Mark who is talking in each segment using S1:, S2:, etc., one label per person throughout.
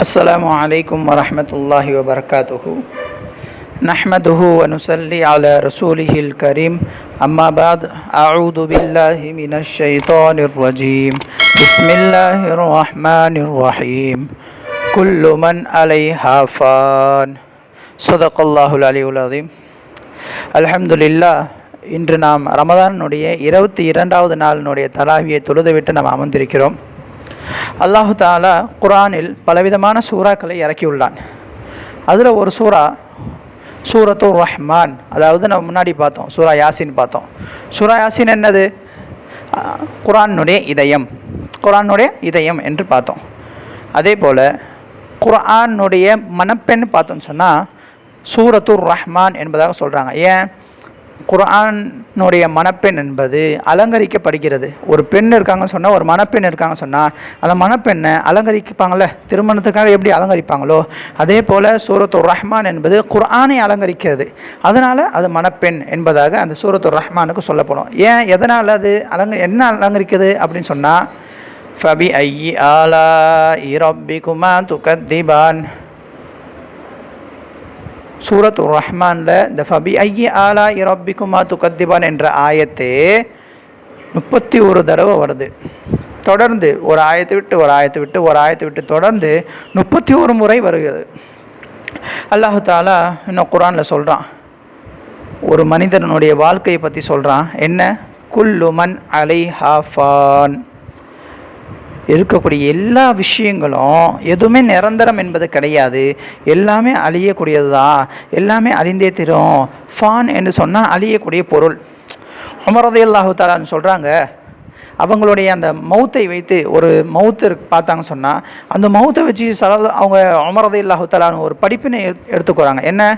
S1: السلام عليكم ورحمة الله وبركاته. نحمده ونصلي على رسوله الكريم. أما بعد، أعوذ بالله من الشيطان الرجيم. بسم الله الرحمن الرحيم. كل من عليها فان. صدق الله العلي العظيم. الحمد لله. இன்று நாம் ரமதானுடைய 22வது நாளினுடைய தராவியை தொழுதுவிட்டு நாம் அமர்ந்திருக்கிறோம். அல்லாஹு தாலா குர்ஆனில் பலவிதமான சூறாக்களை இறக்கியுள்ளான். அதில் ஒரு சூரத்துர் ரஹ்மான், அதாவது நம்ம முன்னாடி பார்த்தோம் சூரா யாசின் பார்த்தோம். சூரா யாசின் என்னது? குர்ஆனுடைய இதயம் என்று பார்த்தோம். அதே போல் குர்ஆனுடைய மணப்பெண் பார்த்தோம்னு சொன்னால் சூரத்துர் ரஹ்மான் என்பதாக சொல்கிறாங்க. ஏன்? குர்ஆனுடைய மணப்பெண் என்பது அலங்கரிக்கப்படுகிறது. ஒரு பெண் இருக்காங்கன்னு சொன்னால், ஒரு மணப்பெண் இருக்காங்கன்னு சொன்னால், அந்த மணப்பெண்ணை அலங்கரிப்பாங்கள்ல, திருமணத்துக்காக எப்படி அலங்கரிப்பாங்களோ அதே போல் சூரத்துர் ரஹ்மான் என்பது குர்ஆனை அலங்கரிக்கிறது. அதனால் அது மணப்பெண் என்பதாக அந்த சூரத்துர் ரஹ்மானுக்கு சொல்லப்படும். ஏன்? எதனால் அது என்ன அலங்கரிக்குது அப்படின்னு சொன்னால், ஃபபி ஐயி ஆலாஇ ரப்பிகுமா துகத்திபான். சூரத்துர் ரஹ்மானில் இந்த ஃபபி ஐயி ஆலாஇ ரப்பிகுமா துகத்திபான் என்ற ஆயத்தே 31 தடவை வருது. தொடர்ந்து ஒரு ஆயத்தை விட்டு தொடர்ந்து 31 முறை வருகிறது. அல்லாஹு தாலா இன்னும் குர்ஆனில் சொல்கிறான், ஒரு மனிதனுடைய வாழ்க்கையை பற்றி சொல்கிறான். என்ன? குல்லு மன் அலைஹா ஃபான். இருக்கக்கூடிய எல்லா விஷயங்களும் எதுவுமே நிரந்தரம் என்பது கிடையாது. எல்லாமே அழியக்கூடியது தான். எல்லாமே அழிந்தே தரும். ஃபான் என்று சொன்னால் அழியக்கூடிய பொருள். உமர் ரலியல்லாஹு தஆலான்னு சொல்கிறாங்க, அவங்களுடைய அந்த மௌத்தை வைத்து ஒரு மௌத்து பார்த்தாங்க சொன்னால், அந்த மௌத்தை வச்சு அவங்க உமர் ரலியல்லாஹு தஆலான்னு ஒரு படிப்பினை எடுத்துக்கிறாங்க. என்ன?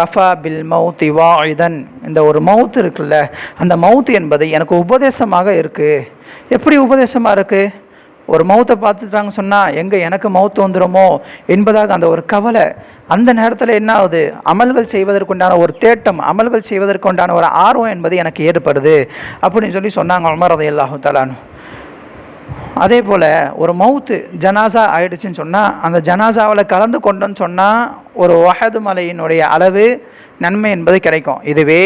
S1: கஃபா பில் மௌத்தி வாஇதன். இந்த ஒரு மௌத்து இருக்குல்ல, அந்த மௌத்து என்பது எனக்கு உபதேசமாக இருக்குது. எப்படி உபதேசமாக இருக்குது? ஒரு மௌத்தை பார்த்துட்டாங்க சொன்னால் எனக்கு மௌத்து வந்துடுமோ என்பதாக அந்த ஒரு கவலை. அந்த நேரத்தில் என்ன ஆகுது? அமல்கள் செய்வதற்குண்டான ஒரு தேட்டம், அமல்கள் செய்வதற்குண்டான ஒரு ஆர்வம் என்பது எனக்கு ஏற்படுது அப்படின்னு சொல்லி சொன்னாங்க உமர் ரலியல்லாஹு தஆலா. அதே போல் ஒரு மௌத்து ஜனாசா ஆயிடுச்சுன்னு சொன்னால், அந்த ஜனாசாவில் கலந்து கொண்டோன்னு சொன்னால் ஒரு வஹது மலையினுடைய அளவு நன்மை என்பது கிடைக்கும். இதுவே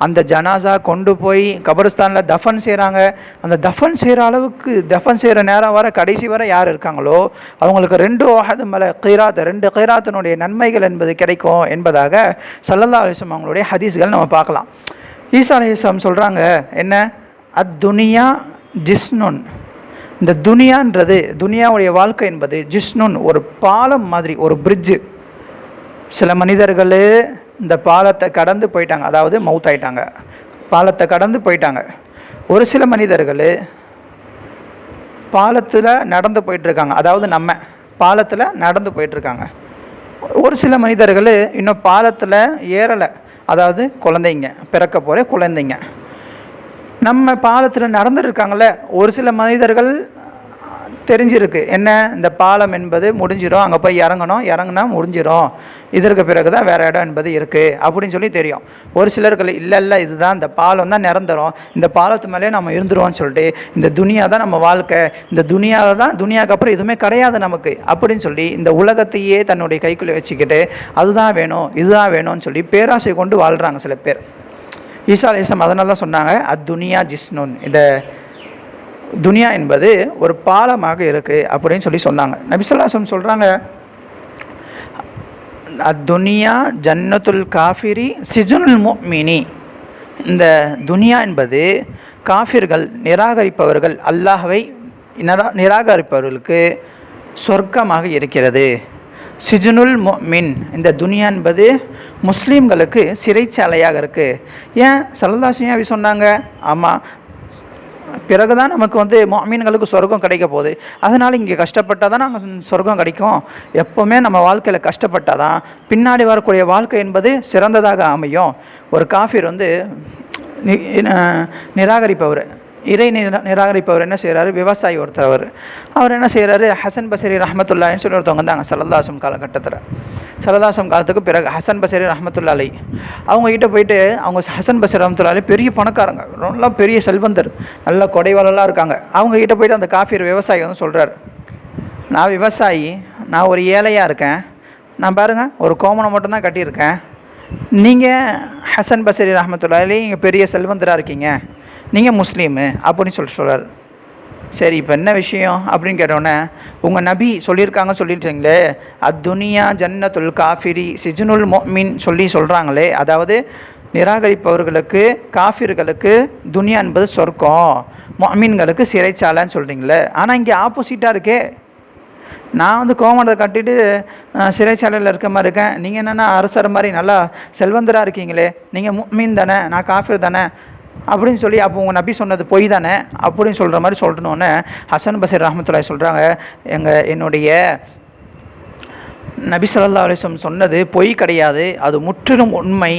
S1: அந்த ஜனாசா கொண்டு போய் கபரிஸ்தானில் தஃபன் செய்கிறாங்க. அந்த தஃபன் செய்கிற அளவுக்கு, தஃபன் செய்கிற நேரம் வர கடைசி வரை யார் இருக்காங்களோ அவங்களுக்கு 2 வஹது மலை கைராத், 2 கைராத்தினுடைய நன்மைகள் என்பது கிடைக்கும் என்பதாக ஸல்லல்லாஹு அலைஹி வஸல்லம் அவங்களுடைய ஹதீஸ்கள் நம்ம பார்க்கலாம். ஈசா அலைஹிஸ்ஸலாம் சொல்கிறாங்க, என்ன? துனியா ஜிஸ்னுன். இந்த துனியாவுடைய வாழ்க்கை என்பது ஜிஸ்னுன், ஒரு பாலம் மாதிரி, ஒரு பிரிட்ஜு. சில மனிதர்கள் இந்த பாலத்தை கடந்து போயிட்டாங்க, அதாவது மவுத் ஆயிட்டாங்க, பாலத்தை கடந்து போயிட்டாங்க. ஒரு சில மனிதர்கள் பாலத்தில் நடந்து போயிட்டுருக்காங்க, அதாவது நம்ம பாலத்தில் நடந்து போயிட்டுருக்காங்க. ஒரு சில மனிதர்கள் இன்னும் பாலத்தில் ஏறலை, அதாவது குழந்தைங்க, பிறக்க போகிற குழந்தைங்க. நம்ம பாலத்தில் நடந்துருக்காங்கள, ஒரு சில மனிதர்கள் தெரிஞ்சிருக்கு, என்ன? இந்த பாலம் என்பது முடிஞ்சிடும், அங்கே போய் இறங்கினா முடிஞ்சிடும், இதற்கு பிறகு தான் வேறு இடம் என்பது இருக்குது அப்படின்னு சொல்லி தெரியும். ஒரு சிலர்கள் இல்லை இதுதான், இந்த பாலம் தான் நிரந்தரம், இந்த பாலத்து மேலே நம்ம இருந்துருவோம்னு சொல்லிட்டு, இந்த துனியா தான் நம்ம வாழ்க்கை, இந்த துனியாவுக்கு அப்புறம் எதுவுமே கிடையாது நமக்கு அப்படின்னு சொல்லி இந்த உலகத்தையே தன்னுடைய கைக்குள்ளே வச்சுக்கிட்டு அதுதான் வேணும் இதுதான் வேணும்னு சொல்லி பேராசை கொண்டு வாழ்கிறாங்க சில பேர். ஈசா அலைஹிஸ்ஸலாம் அதனால தான் சொன்னாங்க, துனியா ஜிஸ்னுன். இந்த துனியா என்பது ஒரு பாலமாக இருக்குது அப்படின்னு சொல்லி சொன்னாங்க. நபி ஸல்லல்லாஹு அலைஹி வஸல்லம் சொல்கிறாங்க, துனியா ஜன்னத்துல் காஃபிரி சிஜுனுல் முஃமினி. இந்த துனியா என்பது காஃபிர்கள், நிராகரிப்பவர்கள், அல்லாஹ்வை நிராகரிப்பவர்களுக்கு சொர்க்கமாக இருக்கிறது. சிஜுனுல் முஃமின். இந்த துனியா என்பது முஸ்லீம்களுக்கு சிறைச்சாலையாக இருக்குது. ஏன் ஸல்லல்லாஹு அலைஹி வஸல்லம் சொன்னாங்க? ஆமாம், பிறகு தான் நமக்கு முஃமின்களுக்கு சொர்க்கம் கிடைக்க போகுது. அதனால் இங்கே கஷ்டப்பட்டால் தான் நாங்கள் சொர்க்கம் கிடைக்கும். எப்போவுமே நம்ம வாழ்க்கையில் கஷ்டப்பட்டால் தான் பின்னாடி வரக்கூடிய வாழ்க்கை என்பது சிறந்ததாக அமையும். ஒரு காஃபிர் நிராகரிப்பவர், இறை நிராகரிப்பவர் என்ன செய்கிறாரு? விவசாயி ஒருத்தர். அவர் என்ன செய்கிறாரு? ஹசன் பஸ்ரி ரஹ்மத்துல்லாஹின்னு சொல்லி ஒருத்தவங்க வந்தாங்க ஸல்லல்லாஹு அலைஹி வஸல்லம் காலகட்டத்தில். ஸல்லல்லாஹு அலைஹி வஸல்லம் காலத்துக்கு பிறகு ஹசன் பஸ்ரி ரஹ்மத்துல்லாஹி அலைஹி அவங்ககிட்ட போயிட்டு, அவங்க ஹசன் பஸ்ரி ரஹ்மத்துல்லாஹி அலைஹி பெரிய பணக்காரங்க, நல்லா பெரிய செல்வந்தர், நல்ல கொடைவாளெல்லாம் இருக்காங்க. அவங்ககிட்ட போயிட்டு அந்த காஃபிர் விவசாயி சொல்கிறார், நான் விவசாயி, நான் ஒரு ஏழையாக இருக்கேன், நான் பாருங்கள் ஒரு கோமணம் மட்டும்தான் கட்டியிருக்கேன், நீங்கள் ஹசன் பஸ்ரி ரஹ்மத்துல்லாஹி நீங்கள் பெரிய செல்வந்தராக இருக்கீங்க, நீங்கள் முஸ்லீமு அப்படின்னு சொல்கிறார். சரி, இப்போ என்ன விஷயம் அப்படின்னு கேட்டோன்னே, உங்கள் நபி சொல்லியிருக்காங்க அத்துனியா ஜன்னத்துல் காஃபிரி சிஜ்னுல் முஃமின் சொல்கிறாங்களே, அதாவது நிராகரிப்பவர்களுக்கு காஃபிர்களுக்கு துனியா என்பது சொர்க்கம், முஃமின்களுக்கு சிறைச்சாலைன்னு சொல்கிறீங்களே. ஆனால் இங்கே ஆப்போசிட்டாக இருக்கே, நான் கோமணத்தை கட்டிட்டு சிறைச்சாலையில் இருக்க மாதிரி இருக்கேன், நீங்கள் என்னென்னா அரசர் மாதிரி நல்லா செல்வந்தராக இருக்கீங்களே, நீங்கள் முஃமின் தானே, நான் காஃபிர் தானே அப்படின்னு சொல்லி, அப்போ உங்கள் நபி சொன்னது பொய் தானே அப்படின்னு சொல்கிற மாதிரி சொல்லணுன்னு ஹசன் பஸ்ரி ரஹ்மத்துல்லாஹி சொல்கிறாங்க, என்னுடைய நபி ஸல்லல்லாஹு அலைஹி வஸல்லம் சொன்னது பொய் கிடையாது, அது முற்றிலும் உண்மை.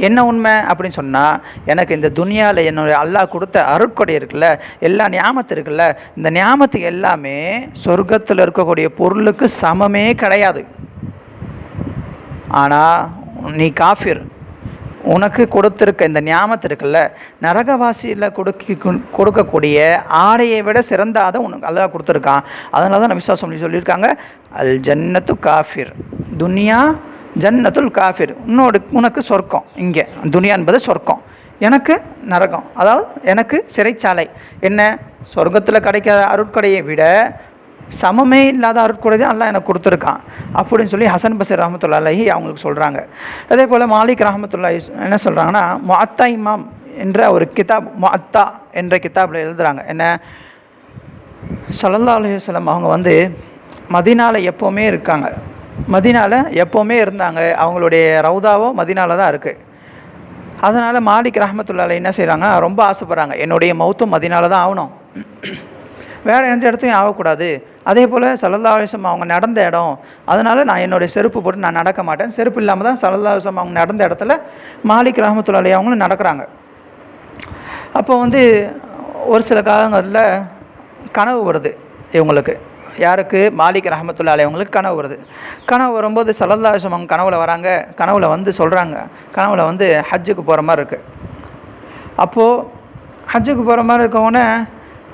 S1: என்ன உண்மை அப்படின்னு சொன்னால், எனக்கு இந்த துனியாவில் என்னுடைய அல்லாஹ் கொடுத்த அருட்கொடை இருக்குல்ல, எல்லா ஞாபகத்து இருக்குல்ல, இந்த ஞாபகத்துக்கு எல்லாமே சொர்க்கத்தில் இருக்கக்கூடிய பொருளுக்கு சமமே கிடையாது. ஆனால் நீ காஃபிர், உனக்கு கொடுத்துருக்க இந்த ஞாபகத்து இருக்குல்ல, நரகவாசியில் கொடுக்கக்கூடிய ஆடையை விட சிறந்தாத உனக்கு அல்லாஹ் கொடுத்துருக்கான். அதனால தான் நபி ஸல்லல்லாஹு அலைஹி வஸல்லம் சொல்லியிருக்காங்க, அல் ஜன்னத்து காஃபிர் துனியா ஜன்னத்துல் காஃபிர், உனக்கு சொர்க்கம் இங்கே துனியா என்பது சொர்க்கம், எனக்கு நரகம், அதாவது எனக்கு சிறைச்சாலை. என்ன, சொர்க்கத்தில் கிடைக்காத அருட்கொடையை விட சமமே இல்லாத அருட்கொடை தான் அல்லாஹ் எனக்கு கொடுத்துருக்கான் அப்படின்னு சொல்லி ஹசன் பஸ்ரி ரஹ்மத்துல்லாஹி அவங்களுக்கு சொல்கிறாங்க. அதே போல் மாலிக் ரஹ்மத்துல்லாஹி என்ன சொல்கிறாங்கன்னா, முஅத்தா இமாம் என்ற ஒரு கிதாப், முஅத்தா என்ற கிதாபில் எழுதுகிறாங்க, என்ன, ஸல்லல்லாஹு அலைஹி வஸல்லம் அவங்க மதீனாவில் எப்போவுமே இருக்காங்க, மதீனாவில் எப்போவுமே இருந்தாங்க, அவங்களுடைய ரவுதாவோ மதீனாவில் தான் இருக்குது. அதனால் மாலிக் ரஹ்மத்துல்லாஹி என்ன செய்கிறாங்க, ரொம்ப ஆசைப்பட்றாங்க, என்னுடைய மௌத்தும் மதீனாவில் தான் ஆகணும், வேறு எந்த இடத்தையும் ஆகக்கூடாது. அதே போல் ஸல்லல்லாஹு அலைஹி வஸல்லம் அவங்க நடந்த இடம், அதனால் நான் என்னுடைய செருப்பு போட்டு நான் நடக்க மாட்டேன். செருப்பு இல்லாமல் தான் ஸல்லல்லாஹு அலைஹி வஸல்லம் அவங்க நடந்த இடத்துல மாலிக் ரஹ்மத்துல்லாஹி அவங்களும் நடக்கிறாங்க. அப்போ ஒரு சில காலங்களில் கனவு வருது இவங்களுக்கு, யாருக்கு, மாலிக் ரஹ்மத்துல்லாஹி அவங்களுக்கு கனவு வருது. கனவு வரும்போது ஸல்லல்லாஹு அலைஹி வஸல்லம் அவங்க கனவில் வராங்க, கனவில் சொல்கிறாங்க, கனவில் ஹஜ்ஜுக்கு போகிற மாதிரி இருக்குது. அப்போது ஹஜ்ஜுக்கு போகிற மாதிரி இருக்கவுடனே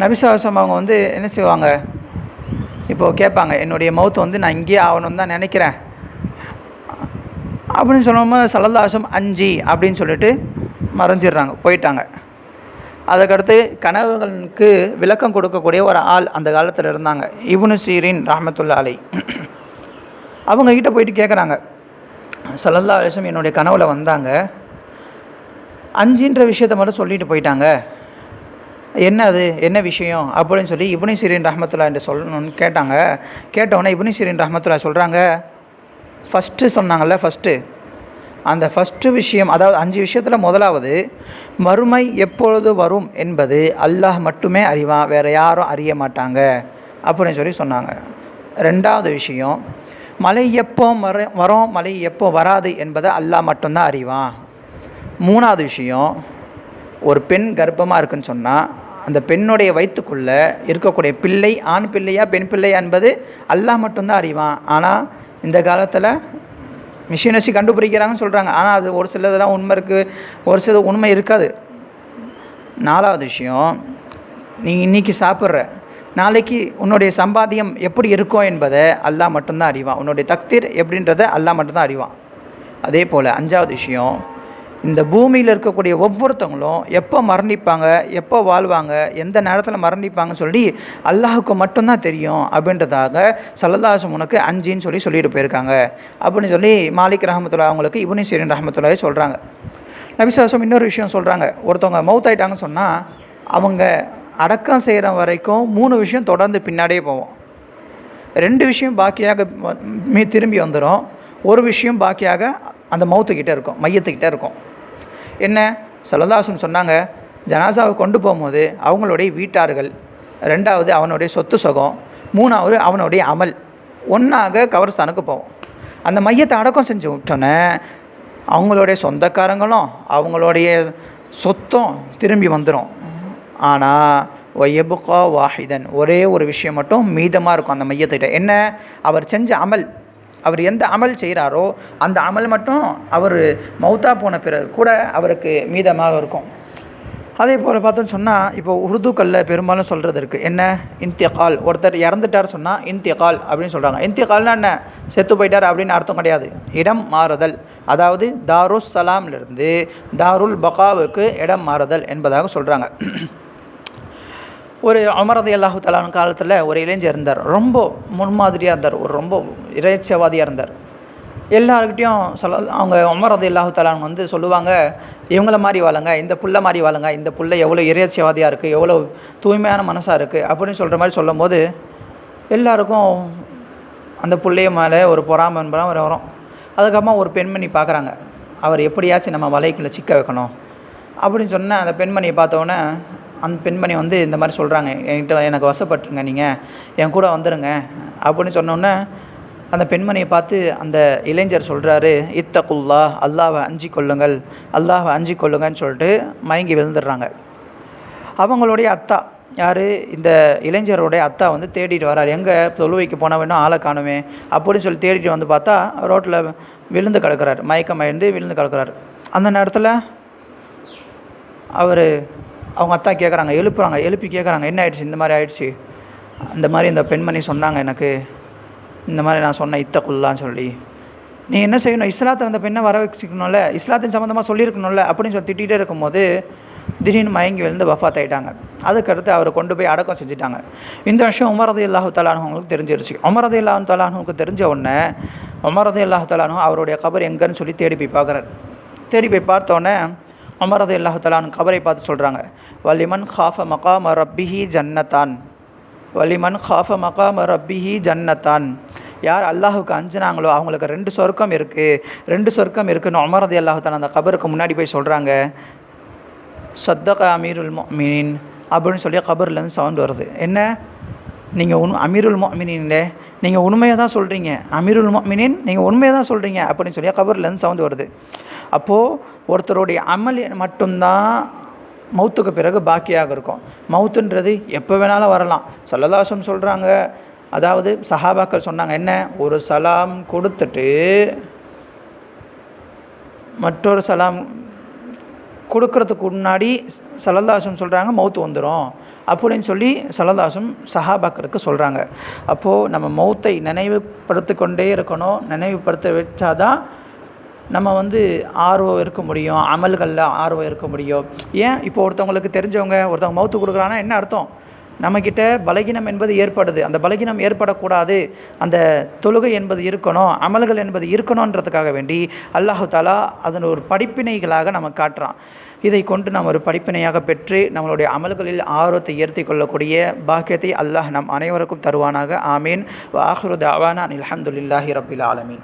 S1: நபி ஸல்லல்லாஹு அலைஹி வஸல்லம் அவங்க என்ன செய்வாங்க, இப்போது கேட்பாங்க, என்னுடைய மௌத்து நான் இங்கேயே ஆகணும்னு தான் நினைக்கிறேன் அப்படின்னு சொல்லும்போது ஸல்லல்லாஹு அலைஹி வஸல்லம் அஞ்சி அப்படின்னு சொல்லிட்டு மறைஞ்சிடுறாங்க, போயிட்டாங்க. அதுக்கடுத்து கனவுகளுக்கு விளக்கம் கொடுக்கக்கூடிய ஒரு ஆள் அந்த காலத்தில் இருந்தாங்க, இப்னு சீரின் ரஹ்மத்துல்லாஹி அலைஹி. அவங்கக்கிட்ட போயிட்டு கேட்குறாங்க, ஸல்லல்லாஹு அலைஹி வஸல்லம் என்னுடைய கனவில் வந்தாங்க, அஞ்சுன்ற விஷயத்தை மட்டும் சொல்லிட்டு போயிட்டாங்க, என்ன அது என்ன விஷயம் அப்படின்னு சொல்லி இப்னு சீரின் ரஹ்மத்துல்லாஹி சொல்லணும்னு கேட்டாங்க. கேட்டவுடனே இப்னு சீரின் ரஹ்மத்துல்லாஹி சொல்கிறாங்க, ஃபஸ்ட்டு சொன்னாங்கள்ல, அந்த ஃபஸ்ட்டு விஷயம், அதாவது 5 விஷயத்தில் முதலாவது மறுமை எப்பொழுது வரும் என்பது அல்லாஹ் மட்டுமே அறிவான், வேறு யாரும் அறிய மாட்டாங்க அப்படின்னு சொல்லி சொன்னாங்க. 2வது விஷயம், மழை எப்போ வரும் மழை எப்போ வராது என்பதை அல்லாஹ் மட்டும்தான் அறிவான். 3வது விஷயம், ஒரு பெண் கர்ப்பமாக இருக்குன்னு சொன்னால் அந்த பெண்ணுடைய வயிற்றுக்குள்ளே இருக்கக்கூடிய பிள்ளை ஆண் பிள்ளையா பெண் பிள்ளையா என்பது அல்லாஹ் மட்டும்தான் அறிவான். ஆனால் இந்த காலத்தில் மிஷின் வச்சு கண்டுபிடிக்கிறாங்கன்னு சொல்கிறாங்க, ஆனால் அது ஒரு சிலதெல்லாம் உண்மை இருக்குது, ஒரு சில உண்மை இருக்காது. 4வது விஷயம், நீ இன்றைக்கி சாப்பிட்ற, நாளைக்கு உன்னுடைய சம்பாத்தியம் எப்படி இருக்கும் என்பதை அல்லாஹ் மட்டும்தான் அறிவான், உன்னுடைய தக்தீர் எப்படின்றத அல்லாஹ் மட்டும்தான் அறிவான். அதே போல் 5வது விஷயம், இந்த பூமியில் இருக்கக்கூடிய ஒவ்வொருத்தவங்களும் எப்போ மரணிப்பாங்க, எப்போ வாழ்வாங்க, எந்த நேரத்தில் மரணிப்பாங்கன்னு சொல்லி அல்லாஹுக்கு மட்டும்தான் தெரியும் அப்படின்றதாக ஸல்லல்லாஹு அலைஹி வஸல்லம் உனக்கு 5ன்னு சொல்லிட்டு போயிருக்காங்க அப்படின்னு சொல்லி மாலிக் ரஹ்மத்துல்லாஹி அவங்களுக்கு இப்னு சீரின் ரஹ்மத்துல்லாஹி சொல்கிறாங்க. நபி ஸல்லல்லாஹு அலைஹி வஸல்லம் இன்னொரு விஷயம் சொல்கிறாங்க, ஒருத்தவங்க மௌத் ஆகிட்டாங்கன்னு சொன்னால் அவங்க அடக்கம் செய்கிற வரைக்கும் 3 விஷயம் தொடர்ந்து பின்னாடியே போவோம். 2 விஷயம் பாக்கியாக திரும்பி வந்துடும், ஒரு விஷயம் பாக்கியாக அந்த மௌத்துக்கிட்டே இருக்கும், மையத்துக்கிட்டே இருக்கும். என்ன, ஸல்லல்லாஹு அலைஹி வஸல்லம் சொன்னாங்க, ஜனாசாவை கொண்டு போகும்போது அவங்களுடைய வீட்டார்கள், 2வது அவனுடைய சொத்து சுகம், 3வது அவனுடைய அமல் ஒன்றாக கபர்ஸ்தானுக்கு போவோம். அந்த மையத்தை அடக்கம் செஞ்சு விட்டோன்னே அவங்களுடைய சொந்தக்காரங்களும் அவங்களுடைய சொத்தும் திரும்பி வந்துடும். ஆனால் வயபுகா வாஹிதன், ஒரே ஒரு விஷயம் மட்டும் மீதமாக இருக்கும் அந்த மையத்திட்ட. என்ன, அவர் செஞ்ச அமல், அவர் எந்த அமல் செய்கிறாரோ அந்த அமல் மட்டும் அவர் மௌத்தா போன பிறகு கூட அவருக்கு மீதமாக இருக்கும். அதே போல் பார்த்தோன்னு சொன்னால் இப்போ உருதுக்களில் பெரும்பாலும் சொல்கிறது இருக்குது என்ன, இன்திகால். ஒருத்தர் இறந்துட்டார் சொன்னால் இன்திகால் அப்படின்னு சொல்கிறாங்க. இன்திகால்னா என்ன, செத்து போயிட்டார் அப்படின்னு அர்த்தம் கிடையாது. இடம் மாறுதல், அதாவது தாருஸ் சலாம்லேருந்து தாருல் பகாவுக்கு இடம் மாறுதல் என்பதாக சொல்கிறாங்க. ஒரு உமர் ரலியல்லாஹு தஆலா காலத்தில் ஒரு இளைஞர் இருந்தார். ரொம்ப முன்மாதிரியாக இருந்தார், ஒரு ரொம்ப இறைச்சவாதியாக இருந்தார். எல்லாருக்கிட்டையும் அவங்க உமர் ரலியல்லாஹு தஆலா வந்து சொல்லுவாங்க, இவங்கள மாதிரி வாழுங்க, இந்த புள்ள மாதிரி வாழுங்க, இந்த புள்ள எவ்வளோ இறைச்சவாதியாக இருக்குது, எவ்வளோ தூய்மையான மனசாக இருக்குது அப்படின்னு சொல்கிற மாதிரி சொல்லும் போது எல்லாருக்கும் அந்த புள்ளைய மேலே ஒரு பொறாமை வரும். அதுக்கப்புறமா ஒரு பெண்மணி பார்க்குறாங்க, அவர் எப்படியாச்சும் நம்ம வலைக்குள்ளே சிக்க வைக்கணும் அப்படின்னு சொன்னால் அந்த பெண்மணியை பார்த்தோன்னே அந்த பெண்மணி வந்து இந்த மாதிரி சொல்கிறாங்க, எனக்கு வசப்பட்டுருங்க, நீங்கள் என் கூட வந்துடுங்க அப்படின்னு சொன்னோன்னே அந்த பெண்மணியை பார்த்து அந்த இளைஞர் சொல்கிறாரு, இத்தகுல்லா, அல்லாஹ்வை அஞ்சி கொள்ளுங்கள், அல்லாஹ்வை அஞ்சி கொள்ளுங்கன்னு சொல்லிட்டு மயங்கி விழுந்துடுறாங்க. அவங்களுடைய அத்தா யார், இந்த இளைஞருடைய அத்தா வந்து தேடிட்டு வர்றார், எங்கே தொழுவைக்கு போனால் வேணும் ஆளை காணுமே அப்படின்னு சொல்லி தேடிட்டு வந்து பார்த்தா ரோட்டில் விழுந்து கிடக்கிறார், மயக்கம் விழுந்து கிடக்கிறார். அந்த நேரத்தில் அவங்க அத்தா கேட்குறாங்க, எழுப்பி கேட்குறாங்க, என்ன ஆயிடுச்சு, இந்த மாதிரி ஆயிடுச்சு, இந்த மாதிரி இந்த பெண்மணி சொன்னாங்க எனக்கு, இந்த மாதிரி நான் சொன்னேன் இத்தகுல்லான்னு சொல்லி, நீ என்ன செய்யணும், இஸ்லாத்தில் அந்த பெண்ணை வர வச்சுக்கணும்ல, இஸ்லாத்தின் சம்மந்தமாக சொல்லியிருக்கணும்ல அப்படின்னு சொல்லி திட்டிகிட்டே இருக்கும்போது திடீர்னு மயங்கி விழுந்து வஃபாத் ஆகிட்டாங்க. அதுக்கடுத்து அவரை கொண்டு போய் அடக்கம் செஞ்சுட்டாங்க. இந்த விஷயம் உமர் ரலியல்லாஹு தஆலா அன்ஹுவுக்கு தெரிஞ்சிருச்சு. உமர் ரலியல்லாஹு தஆலா அன்ஹுவுக்கு தெரிஞ்ச உடனே உமர் ரலியல்லாஹு தஆலா அன்ஹு அவருடைய கபர் எங்கன்னு சொல்லி தேடி போய் பார்க்குறாரு. தேடி போய் பார்த்தோன்னே உமர் ரலியல்லாஹு தஆலா அன்ஹு கபரை பார்த்து சொல்கிறாங்க, வலிமன் காஃப மகாம ரப்பிஹி ஜன்னத்தான், வலிமன் காஃப மகாம ரப்பிஹி ஜன்னத்தான், யார் அல்லாஹுக்கு அஞ்சினாங்களோ அவங்களுக்கு 2 சொர்க்கம் இருக்குது, 2 சொர்க்கம் இருக்குன்னு உமர் ரலியல்லாஹு தஆலா அந்த கபருக்கு முன்னாடி போய் சொல்கிறாங்க. சத்தக அமீருல் முஃமினீன் அப்படின்னு சொல்லி கபர்லேருந்து சவுண்ட் வருது. என்ன, நீங்கள் அமீருல் முஃமினீன்லே நீங்கள் உண்மையை தான் சொல்கிறீங்க, அமீருல் முஃமினீன் நீங்கள் உண்மையை தான் சொல்கிறீங்க அப்படின்னு சொல்லி கபர்லேருந்து சவுண்ட் வருது. அப்போது ஒருத்தருடைய அமல் மட்டும்தான் மௌத்துக்கு பிறகு பாக்கியாக இருக்கும். மௌத்துன்றது எப்போ வேணாலும் வரலாம். ஸல்லல்லாஹு அலைஹி வஸல்லம் சொல்கிறாங்க, அதாவது சஹாபாக்கள் சொன்னாங்க, என்ன, ஒரு சலாம் கொடுத்துட்டு மற்றொரு சலாம் கொடுக்கறதுக்கு முன்னாடி ஸல்லல்லாஹு அலைஹி வஸல்லம் சொல்கிறாங்க மௌத்து வந்துடும் அப்படின்னு சொல்லி ஸல்லல்லாஹு அலைஹி வஸல்லம் சஹாபாக்களுக்கு சொல்கிறாங்க. அப்போது நம்ம மௌத்தை நினைவுபடுத்தி கொண்டே இருக்கணும். நினைவுபடுத்த வச்சாதான் நம்ம ஆர்வம் இருக்க முடியும், அமல்களில் ஆர்வம் இருக்க முடியும். ஏன் இப்போ ஒருத்தவங்களுக்கு தெரிஞ்சவங்க ஒருத்தவங்க மௌத்து கொடுக்குறான்னா என்ன அர்த்தம், நம்மக்கிட்ட பலகீனம் என்பது ஏற்படுது, அந்த பலகீனம் ஏற்படக்கூடாது, அந்த தொழுகை என்பது இருக்கணும், அமல்கள் என்பது இருக்கணுன்றதுக்காக வேண்டி அல்லாஹு தஆலா அதன் ஒரு படிப்பினைகளாக நம்ம காட்டுறான். இதை கொண்டு நாம் ஒரு படிப்பினையாக பெற்று நம்மளுடைய அமல்களில் ஆர்வத்தை ஏற்றி கொள்ளக்கூடிய பாக்கியத்தை அல்லாஹ் நம் அனைவருக்கும் தருவானாக. ஆமீன். வ ஆஹிரு தஅவானா அல்ஹம்துலில்லாஹி ரப்பில் ஆலமீன்.